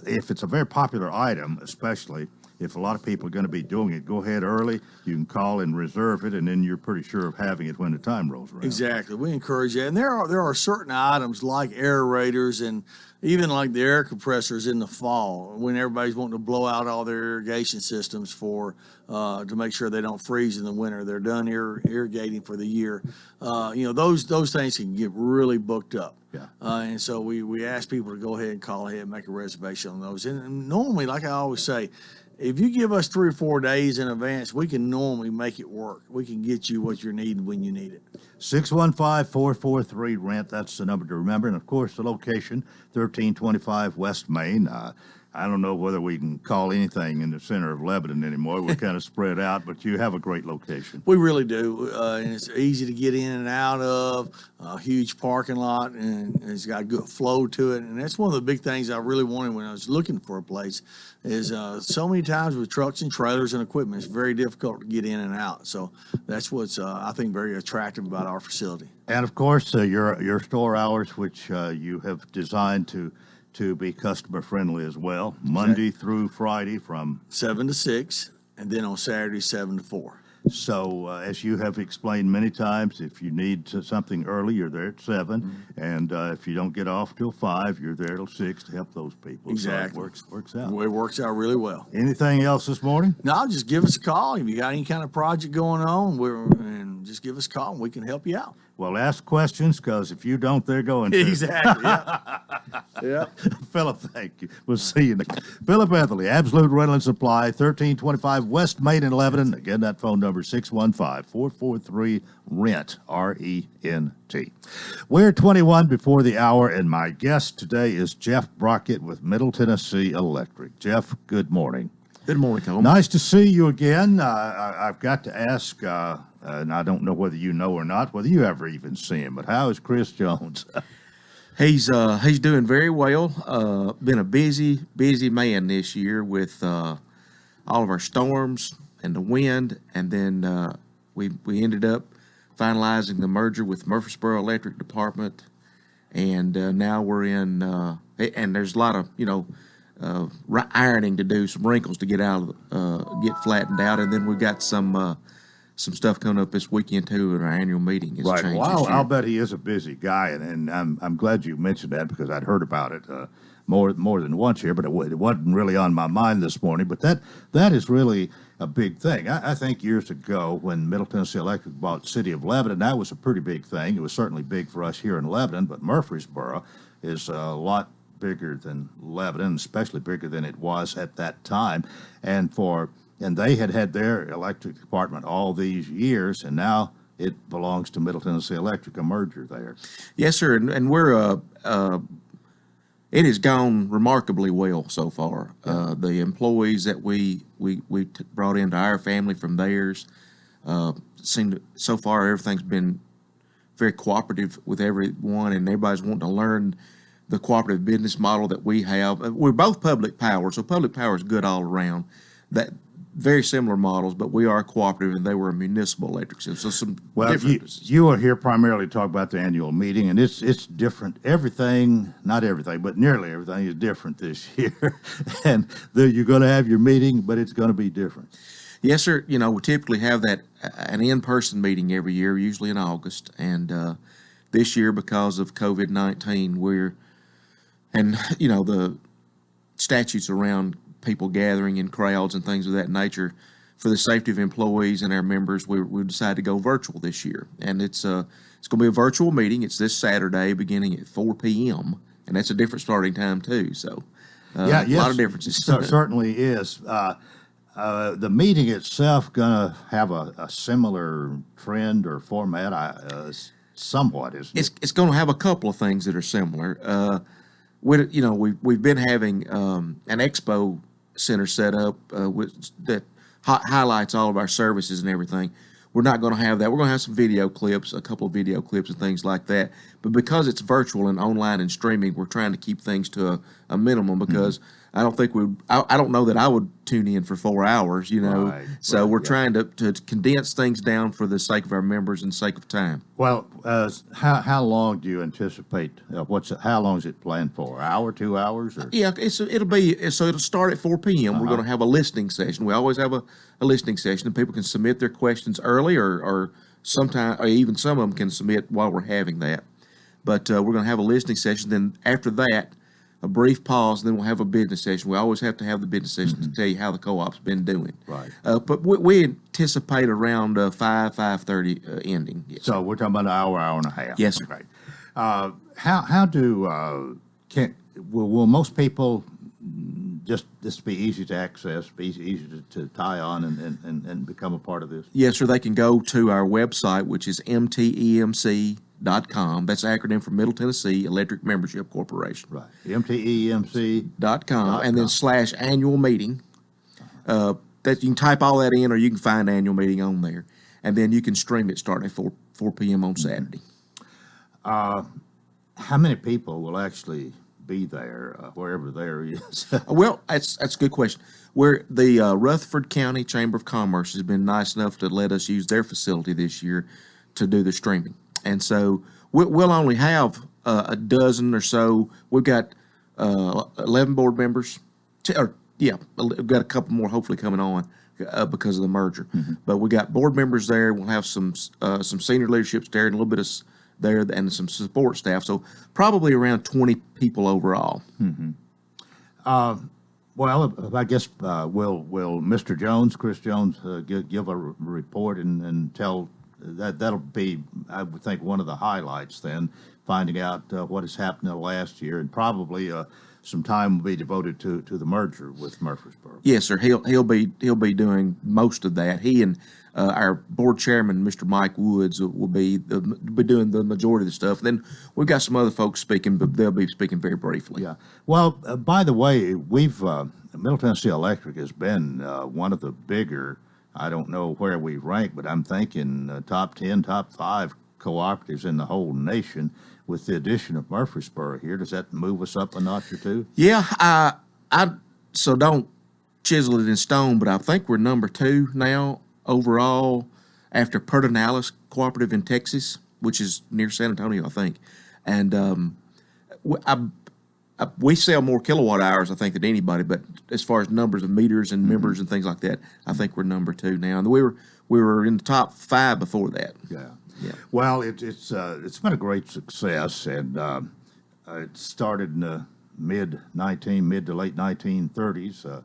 If it's a very popular item, especially, if a lot of people are going to be doing it, go ahead early. You can call and reserve it, and then you're pretty sure of having it when the time rolls around. Exactly. We encourage that. And there are certain items like aerators and even like the air compressors in the fall when everybody's wanting to blow out all their irrigation systems for to make sure they don't freeze in the winter. They're done irrigating for the year. Those things can get really booked up. Yeah. And so we ask people to go ahead and call ahead and make a reservation on those. And normally, like I always say, if you give us 3 or 4 days in advance, we can normally make it work. We can get you what you're needing when you need it. 615-443-RENT. That's the number to remember. And, of course, the location, 1325 West Main. I don't know whether we can call anything in the center of Lebanon anymore. We're kind of spread out, but you have a great location. We really do, and it's easy to get in and out of. A huge parking lot, and it's got a good flow to it. And that's one of the big things I really wanted when I was looking for a place. Is so many times with trucks and trailers and equipment, it's very difficult to get in and out. So that's what's I think very attractive about our facility. And of course, your store hours, which you have designed to be customer friendly as well, Monday through Friday from 7 to 6, and then on Saturday 7 to 4. So, as you have explained many times, if you need something early, you're there at 7, and if you don't get off till 5, you're there till 6 to help those people. Exactly. So it works out. It works out really well. Anything else this morning? No, just give us a call. If you got any kind of project going on, and just give us a call, and we can help you out. Well, ask questions, because if you don't, they're going to. Exactly. Yeah. Philip, thank you. We'll see you next. Philip Etherly, Absolute Rental and Supply, 1325 West Main in Lebanon. Again, that phone number 615-443-RENT, R-E-N-T. We're 21 before the hour, and my guest today is Jeff Brockett with Middle Tennessee Electric. Jeff, good morning. Good morning, Coleman. Nice to see you again. I've got to ask, and I don't know whether you know or not, whether you ever even see him, but how is Chris Jones? He's doing very well. Been a busy man this year with all of our storms and the wind, and then we ended up finalizing the merger with Murfreesboro Electric Department, and now we're in. And there's a lot of ironing to do, some wrinkles to get out of, get flattened out, and then we've got some stuff coming up this weekend too at our annual meeting. It's Right. changed Well, this year. I'll bet he is a busy guy, and I'm glad you mentioned that, because I'd heard about it more than once here, but it wasn't really on my mind this morning. But that is really a big thing. I think years ago when Middle Tennessee Electric bought City of Lebanon, that was a pretty big thing. It was certainly big for us here in Lebanon, but Murfreesboro is a lot bigger than Lebanon, especially bigger than it was at that time. And they had their electric department all these years, and now it belongs to Middle Tennessee Electric, a merger there. Yes, sir, and we're it has gone remarkably well so far. The employees that we brought into our family from theirs so far everything's been very cooperative with everyone, and everybody's wanting to learn the cooperative business model that we have. We're both public power, so public power is good all around. That very similar models, but we are cooperative, and they were a municipal electric system. So some differences. You are here primarily to talk about the annual meeting, and it's different. Everything, not everything, but nearly everything is different this year. And you're going to have your meeting, but it's going to be different. Yes, sir. We typically have an in-person meeting every year, usually in August. And this year, because of COVID-19, the statutes around people gathering in crowds and things of that nature, for the safety of employees and our members, we decided to go virtual this year. And it's going to be a virtual meeting. It's this Saturday beginning at 4 p.m., and that's a different starting time too. So a lot of differences. Certainly is. The meeting itself going to have a similar trend or format, somewhat, isn't it? It's going to have a couple of things that are similar. We've been having an expo center set up that highlights all of our services and everything. We're not going to have that. We're going to have some video clips, a couple of video clips and things like that. But because it's virtual and online and streaming, we're trying to keep things to a minimum, because I don't think I don't know that I would tune in for 4 hours, Right, So we're trying to condense things down for the sake of our members and sake of time. Well, how long do you anticipate? How long is it planned for? An hour, 2 hours? Or? Yeah, it'll start at 4 p.m. We're going to have a listening session. We always have a listening session, and people can submit their questions early, or sometime, or even some of them can submit while we're having that. But we're going to have a listening session. Then after that, a brief pause, and then we'll have a business session. We always have to have the business session to tell you how the co-op's been doing. Right. But we anticipate around 5:30 ending. Yes. So we're talking about an hour and a half. Yes, sir. Okay. Will most people just this be easy to access, be easy to tie on and become a part of this? Yes, sir. They can go to our website, which is mtemc.org, MTEMC.com. That's an acronym for Middle Tennessee Electric Membership Corporation. Right. MTEMC.com. And then / annual meeting. That you can type all that in, or you can find annual meeting on there. And then you can stream it starting at 4 p.m. on Saturday. How many people will actually be there, wherever there is? Well, that's a good question. Where the Rutherford County Chamber of Commerce has been nice enough to let us use their facility this year to do the streaming. And so we'll only have a dozen or so. We've got 11 board members. We've got a couple more hopefully coming on because of the merger. Mm-hmm. But we got board members there. We'll have some senior leaderships there and a little bit of there and some support staff. So probably around 20 people overall. Mm-hmm. Well, I guess will Mr. Jones, Chris Jones, give a report and tell that'll be, I would think, one of the highlights then, finding out what has happened in the last year, and probably some time will be devoted to the merger with Murfreesboro. Yes, sir. He'll be doing most of that. He and our board chairman, Mr. Mike Woods, will be doing the majority of the stuff. Then we've got some other folks speaking, but they'll be speaking very briefly. Yeah. Well, by the way, Middle Tennessee Electric has been one of the bigger, I don't know where we rank, but I'm thinking top 10, top 5 cooperatives in the whole nation. With the addition of Murfreesboro here, does that move us up a notch or two? Yeah, so don't chisel it in stone, but I think we're number 2 now overall after Pedernales Cooperative in Texas, which is near San Antonio, I think. And we sell more kilowatt hours, I think, than anybody. But as far as numbers of meters and members and things like that, I think we're number 2 now. And we were in the top 5 before that. Yeah. Yeah. Well, it's been a great success, and it started in the mid to late 1930s.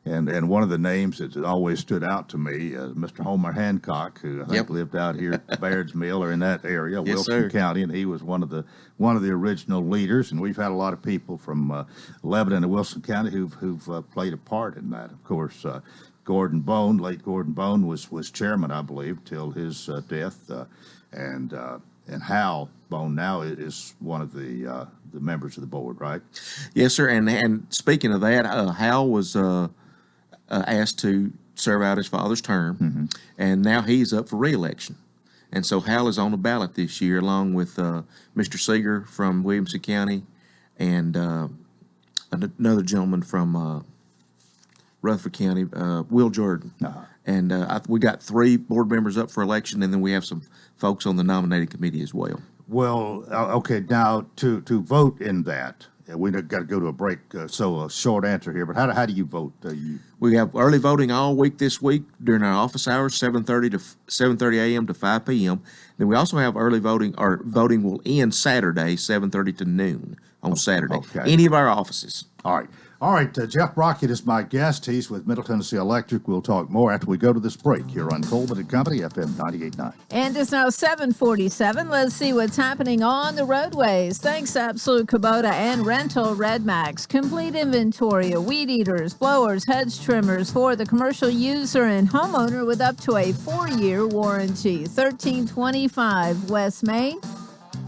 And one of the names that always stood out to me, Mr. Homer Hancock, who I think lived out here at Baird's Mill or in that area, Yes, Wilson sir. County, and he was one of the original leaders. And we've had a lot of people from Lebanon and Wilson County who've played a part in that. Of course, Gordon Bone, late Gordon Bone, was chairman, I believe, till his death, and Hal Bone now is one of the members of the board, right? Yes, sir. And speaking of that, Hal was asked to serve out his father's term, and now he's up for re-election. And so Hal is on the ballot this year, along with Mr. Seeger from Williamson County and another gentleman from Rutherford County, Will Jordan. And we got 3 board members up for election, and then we have some folks on the nominating committee as well. Well, okay, now to vote in that, we got to go to a break, so a short answer here, but how do you vote? We have early voting all week this week during our office hours, 7:30 a.m. to 5 p.m. Then we also have early voting, or voting will end Saturday, 7:30 to noon on Saturday. Okay. Any of our offices. All right, Jeff Brockett is my guest. He's with Middle Tennessee Electric. We'll talk more after we go to this break here on Coleman and Company, FM 98.9. And it's now 7:47. Let's see what's happening on the roadways. Thanks, Absolute Kubota and Rental Red Max. Complete inventory of weed eaters, blowers, hedge trimmers for the commercial user and homeowner with up to a 4-year warranty. 1325 West Main.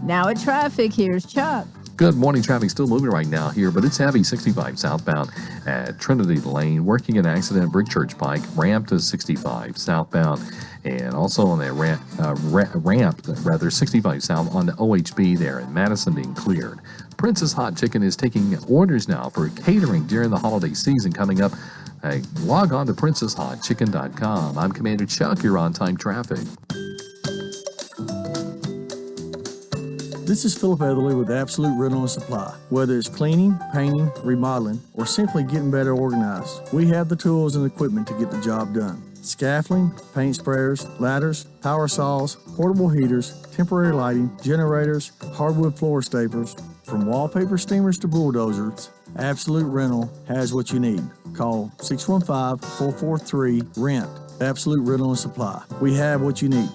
Now at traffic, here's Chuck. Good morning. Traffic still moving right now here, but it's heavy 65 southbound at Trinity Lane. Working an accident, Brick Church Pike, ramp to 65 southbound. And also on that ramp, 65 south on the OHB there in Madison being cleared. Princess Hot Chicken is taking orders now for catering during the holiday season coming up. Log on to princesshotchicken.com. I'm Commander Chuck. You're on time traffic. This is Philip Etherly with Absolute Rental and Supply. Whether it's cleaning, painting, remodeling, or simply getting better organized, we have the tools and equipment to get the job done. Scaffolding, paint sprayers, ladders, power saws, portable heaters, temporary lighting, generators, hardwood floor staplers, from wallpaper steamers to bulldozers, Absolute Rental has what you need. Call 615-443-RENT. Absolute Rental and Supply. We have what you need.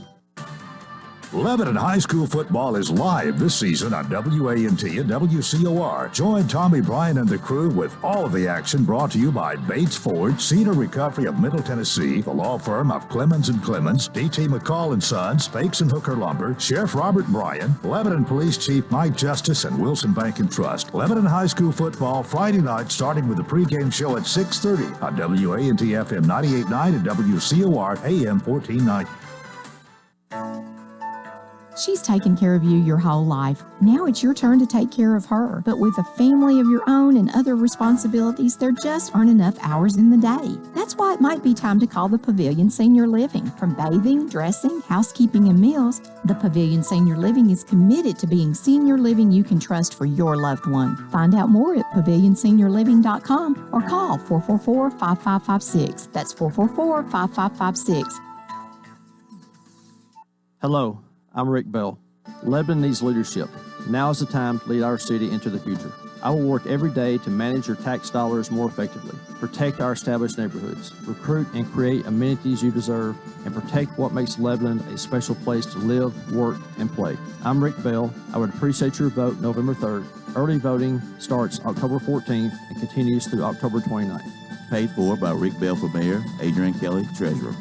Lebanon High School football is live this season on WANT and WCOR. Join Tommy Bryan and the crew with all of the action brought to you by Bates Ford, Cedar Recovery of Middle Tennessee, the law firm of Clemens & Clemens, D.T. McCall & Sons, Fakes and Hooker Lumber, Sheriff Robert Bryan, Lebanon Police Chief Mike Justice, and Wilson Bank and Trust. Lebanon High School football Friday night starting with the pregame show at 6:30 on WANT FM 98.9 and WCOR AM 1490. She's taken care of you your whole life. Now it's your turn to take care of her. But with a family of your own and other responsibilities, there just aren't enough hours in the day. That's why it might be time to call the Pavilion Senior Living. From bathing, dressing, housekeeping, and meals, the Pavilion Senior Living is committed to being senior living you can trust for your loved one. Find out more at pavilionseniorliving.com or call 444-5556. That's 444-5556. Hello. I'm Rick Bell. Lebanon needs leadership. Now is the time to lead our city into the future. I will work every day to manage your tax dollars more effectively, protect our established neighborhoods, recruit and create amenities you deserve, and protect what makes Lebanon a special place to live, work, and play. I'm Rick Bell. I would appreciate your vote November 3rd. Early voting starts October 14th and continues through October 29th. Paid for by Rick Bell for Mayor, Adrian Kelly, Treasurer.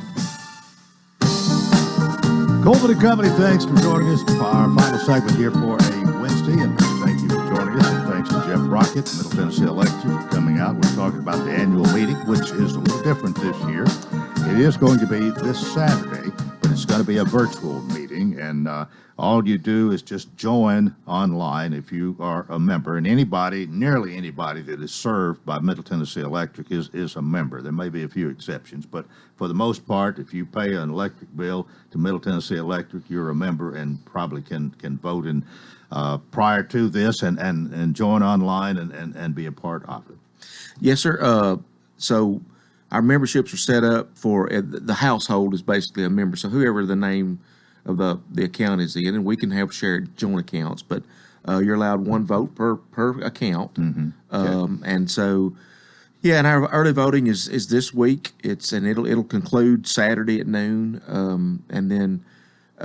Coleman and Company, thanks for joining us for our final segment here for a Wednesday, and thank you for joining us, and thanks to Jeff Brockett, Middle Tennessee Electric, for coming out. We're talking about the annual meeting, which is a little different this year. It is going to be this Saturday, but it's going to be a virtual meeting, and all you do is just join online if you are a member, and anybody, nearly anybody that is served by Middle Tennessee Electric is a member. There may be a few exceptions, but for the most part, if you pay an electric bill to Middle Tennessee Electric, you're a member and probably can vote in prior to this and join online and be a part of it. Yes, sir. So our memberships are set up for the household is basically a member. So whoever the name of the account is in, and we can have shared joint accounts, but you're allowed one vote per account. Mm-hmm. Okay. And so, yeah, and our early voting is this week. It'll conclude Saturday at noon. And then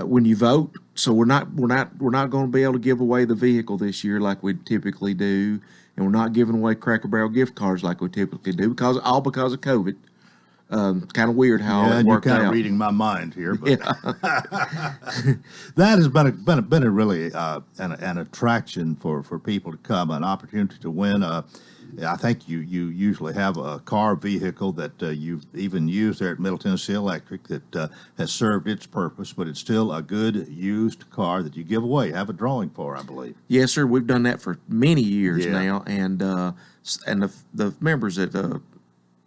when you vote, so we're not going to be able to give away the vehicle this year like we typically do, and we're not giving away Cracker Barrel gift cards like we typically do because of COVID. Kind of weird how it worked out. You're kind of reading my mind here, but yeah. that has been a really an attraction for people to come, an opportunity to win. I think you usually have a car vehicle that you even use there at Middle Tennessee Electric that has served its purpose, but it's still a good used car that you give away, have a drawing for, I believe. Yes, sir. We've done that for many years now, and the members that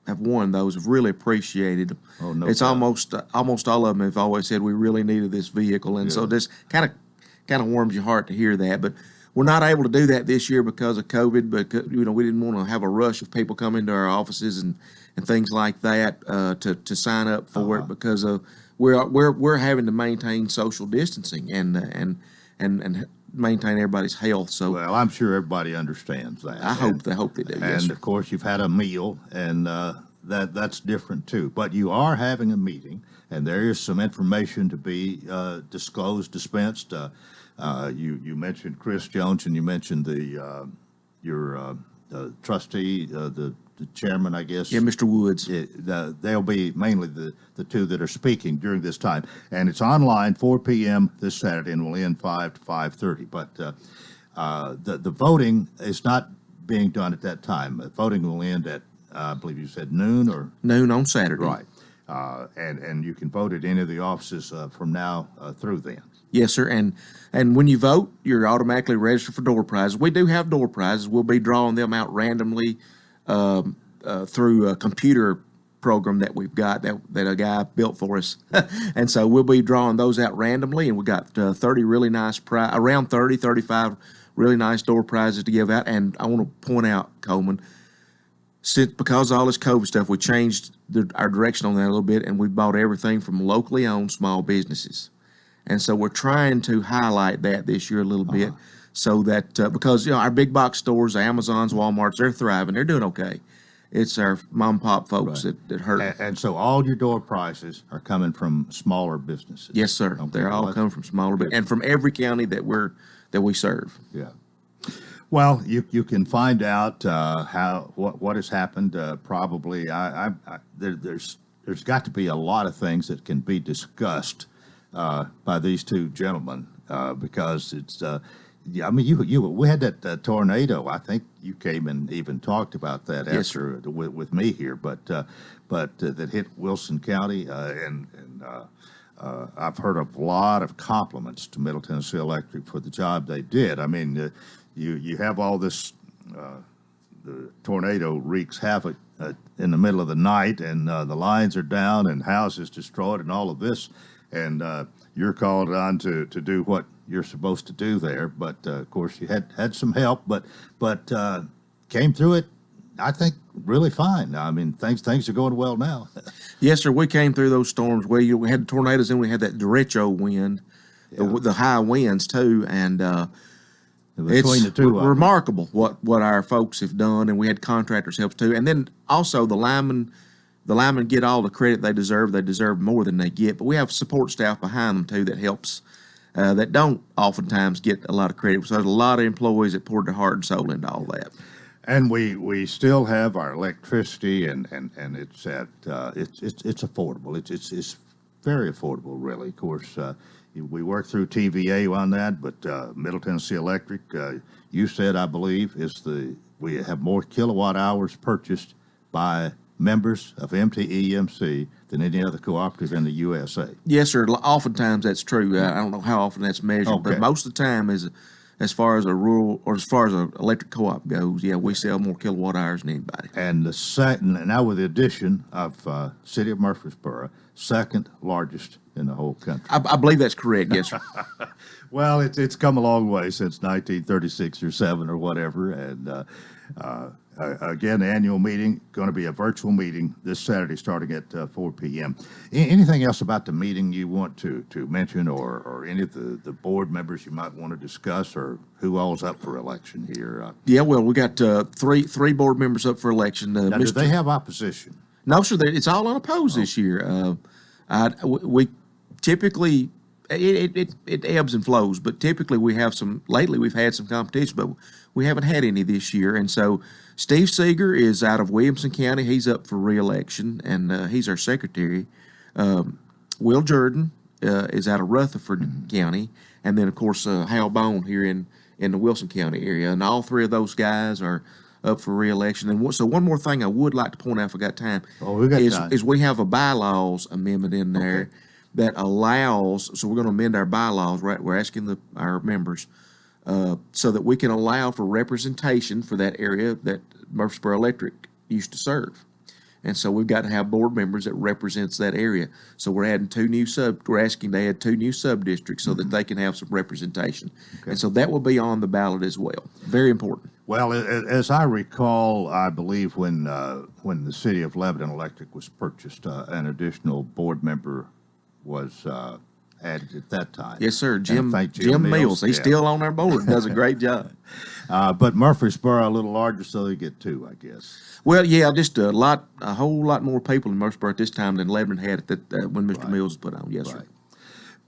have won those have really appreciated them. Oh, no it's doubt. almost all of them have always said we really needed this vehicle, and so this kind of warms your heart to hear that. But we're not able to do that this year because of COVID. But we didn't want to have a rush of people coming into our offices and things like that to sign up for it because of we're having to maintain social distancing and maintain everybody's health. So well, I'm sure everybody understands that. I hope they do. And Yes, of course, you've had a meal, and that's different too. But you are having a meeting, and there is some information to be dispensed. You mentioned Chris Jones, and you mentioned your trustee, the chairman, I guess. Yeah, Mr. Woods. They'll be mainly the two that are speaking during this time. And it's online, 4 p.m. this Saturday, and will end 5 to 5:30. But the voting is not being done at that time. Voting will end at, I believe you said noon or? Noon on Saturday. Right. And you can vote at any of the offices from now through then. Yes, sir. And when you vote, you're automatically registered for door prizes. We do have door prizes. We'll be drawing them out randomly through a computer program that we've got that a guy built for us. And so we'll be drawing those out randomly, and we got 30 really nice around 30, 35 really nice door prizes to give out. And I want to point out, Coleman, because of all this COVID stuff, we changed our direction on that a little bit, and we bought everything from locally owned small businesses. And so we're trying to highlight that this year a little bit so that because our big box stores, Amazons, Walmarts, they're thriving. They're doing okay. it's our mom and pop folks that hurt. And so all your door prices are coming from smaller businesses. Yes, sir. Okay, They're all coming from smaller, and from every county that we serve. Yeah. Well, you can find out what has happened. Probably, there's got to be a lot of things that can be discussed by these two gentlemen because it's. Yeah, I mean, we had that tornado. I think you came and even talked about that after with me here, but that hit Wilson County, and I've heard a lot of compliments to Middle Tennessee Electric for the job they did. I mean, you have all this. The tornado wreaks havoc in the middle of the night, and the lines are down, and houses destroyed, and all of this, and you're called on to do what you're supposed to do there. But of course, you had some help, but came through it. I think really fine. I mean, things are going well now. Yes, sir. We came through those storms. We had the tornadoes, and we had that derecho wind, the high winds too, and it's the two remarkable what our folks have done, and we had contractors help too, and then also the linemen. The linemen get all the credit they deserve. They deserve more than they get, but we have support staff behind them too that helps. That don't oftentimes get a lot of credit. So there's a lot of employees that poured their heart and soul into all that. And we still have our electricity, and it's at it's affordable. It's very affordable, really. Of course, we work through TVA on that, but Middle Tennessee Electric, you said, I believe, we have more kilowatt hours purchased by members of MTEMC than any other cooperative in the USA. Yes, sir. Oftentimes that's true. I don't know how often that's measured, but most of the time, as far as a rural or as far as an electric co-op goes, yeah, we sell more kilowatt hours than anybody. And now with the addition of City of Murfreesboro, second largest in the whole country. I believe that's correct. Yes, sir. Well, it's come a long way since 1936 or 7 or whatever, and. Again, the annual meeting, going to be a virtual meeting this Saturday starting at 4 p.m. Anything else about the meeting you want to mention, or any of the board members you might want to discuss, or who all's up for election here? Yeah, well, we got three board members up for election. Now, do they have opposition? No, sir. It's all unopposed this year. We typically, it ebbs and flows, but typically lately we've had some competition, but we haven't had any this year. And so Steve Seeger is out of Williamson County. He's up for re-election, and he's our secretary. Will Jordan is out of Rutherford County. And then, of course, Hal Bone here in the Wilson County area. And all three of those guys are up for re-election. And so one more thing I would like to point out if I got time, is we have a bylaws amendment in there that allows, so we're going to amend our bylaws, right? We're asking our members so that we can allow for representation for that area that Murfreesboro Electric used to serve. And so we've got to have board members that represents that area. So we're adding we're asking to add 2 new sub-districts so that they can have some representation. Okay. And so that will be on the ballot as well. Very important. Well, as I recall, I believe when the City of Lebanon Electric was purchased, an additional board member was added at that time. Yes, sir. Jim Mills. He's still on our board. Does a great job. But Murfreesboro a little larger, so they get 2, I guess. Well, yeah, just a whole lot more people in Murfreesboro at this time than Lebanon had when Mr. Mills was put on. Yes, sir.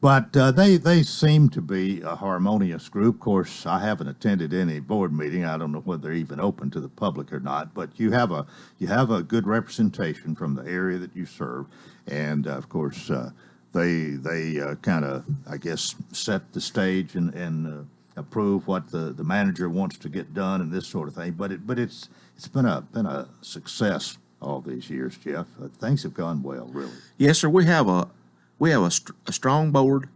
But they seem to be a harmonious group. Of course, I haven't attended any board meeting. I don't know whether they're even open to the public or not. But you have a good representation from the area that you serve, and of course. They kind of, I guess, set the stage and approve what the manager wants to get done and this sort of thing. But it's been a success all these years, Jeff. Things have gone well, really. Yes, sir. We have a strong board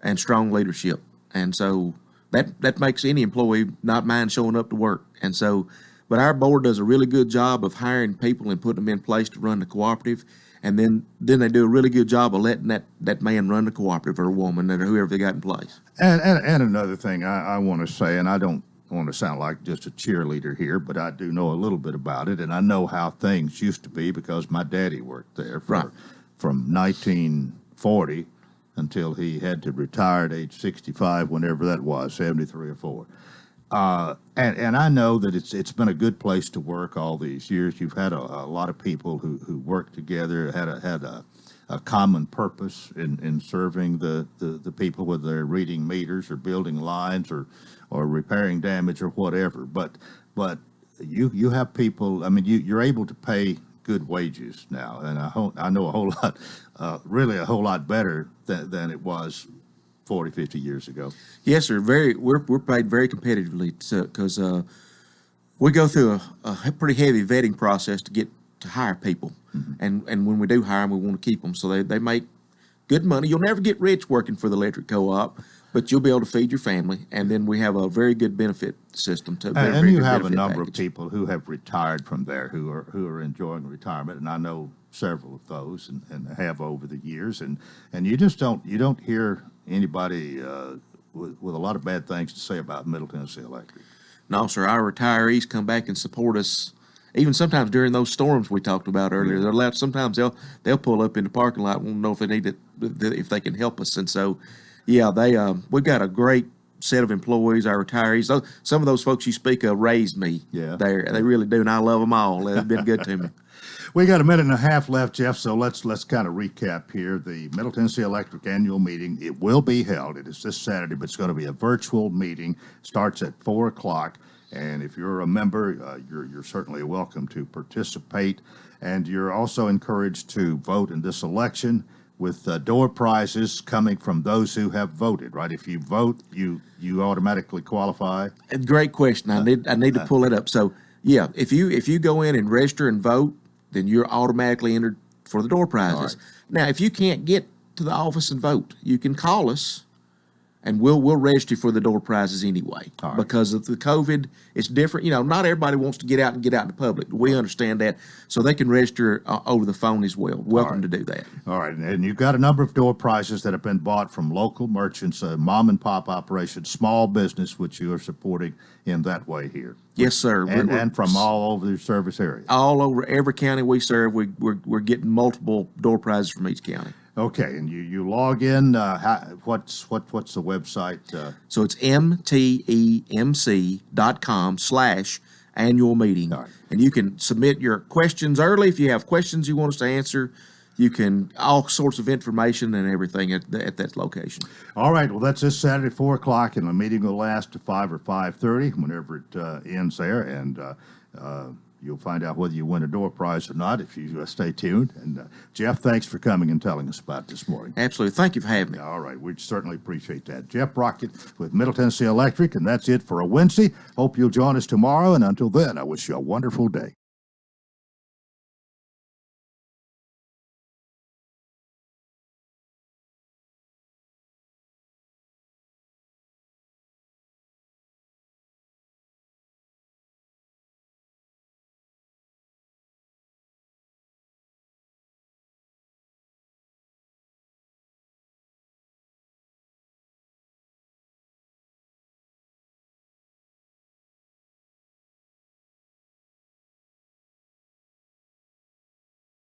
and strong leadership, and so that makes any employee not mind showing up to work. And so, but our board does a really good job of hiring people and putting them in place to run the cooperative. And then they do a really good job of letting that man run the cooperative or woman or whoever they got in place. And another thing I want to say, and I don't want to sound like just a cheerleader here, but I do know a little bit about it, and I know how things used to be because my daddy worked there from 1940 until he had to retire at age 65, whenever that was, 73 or 4. And I know that it's been a good place to work all these years. You've had a lot of people who work together, had a common purpose in serving the people, whether they're reading meters or building lines or repairing damage or whatever. But you have people. I mean, you're able to pay good wages now, and I know a whole lot, really a whole lot better than it was 40, 50 years ago. Yes, sir. We're paid very competitively because we go through a pretty heavy vetting process to hire people, and when we do hire them, we want to keep them. So they make good money. You'll never get rich working for the electric co-op, but you'll be able to feed your family. And then we have a very good benefit system too. And you have a number of people who have retired from there who are enjoying retirement, and I know several of those and have over the years. And you just don't hear anybody with a lot of bad things to say about Middle Tennessee Electric. No, sir. Our retirees come back and support us. Even sometimes during those storms we talked about earlier, they're allowed. Sometimes they'll pull up in the parking lot, won't know if they need it, if they can help us. And so, yeah, we've got a great set of employees. Our retirees, some of those folks you speak of, raised me. Yeah, they really do, and I love them all. They've been good to me. We got a minute and a half left, Jeff, so let's kind of recap here. The Middle Tennessee Electric annual meeting, it will be held. It is this Saturday, but it's going to be a virtual meeting. Starts at 4 o'clock, and if you're a member, you're certainly welcome to participate. And you're also encouraged to vote in this election with door prizes coming from those who have voted, right? If you vote, you automatically qualify. Great question. I need to pull it up. So, yeah, if you go in and register and vote, then you're automatically entered for the door prizes. Right. Now, if you can't get to the office and vote, you can call us, and we'll register for the door prizes anyway. Right. Because of the COVID, it's different. Not everybody wants to get out in the public. We understand that, so they can register over the phone as well. Welcome to do that. All right, and you've got a number of door prizes that have been bought from local merchants, mom and pop operations, small business, which you are supporting in that way here. Yes, sir. And from all over the service area. All over every county we serve, we're getting multiple door prizes from each county. Okay, and you log in. What's the website? So it's mtemc.com/annual meeting, right. And you can submit your questions early if you have questions you want us to answer. You can all sorts of information and everything at that location. All right. Well, that's this Saturday, 4 o'clock, and the meeting will last to 5 or 5:30, whenever it ends there, and you'll find out whether you win a door prize or not if you stay tuned. And Jeff, thanks for coming and telling us about it this morning. Absolutely. Thank you for having me. All right. We certainly appreciate that. Jeff Brockett with Middle Tennessee Electric, and that's it for a Wednesday. Hope you'll join us tomorrow, and until then, I wish you a wonderful day.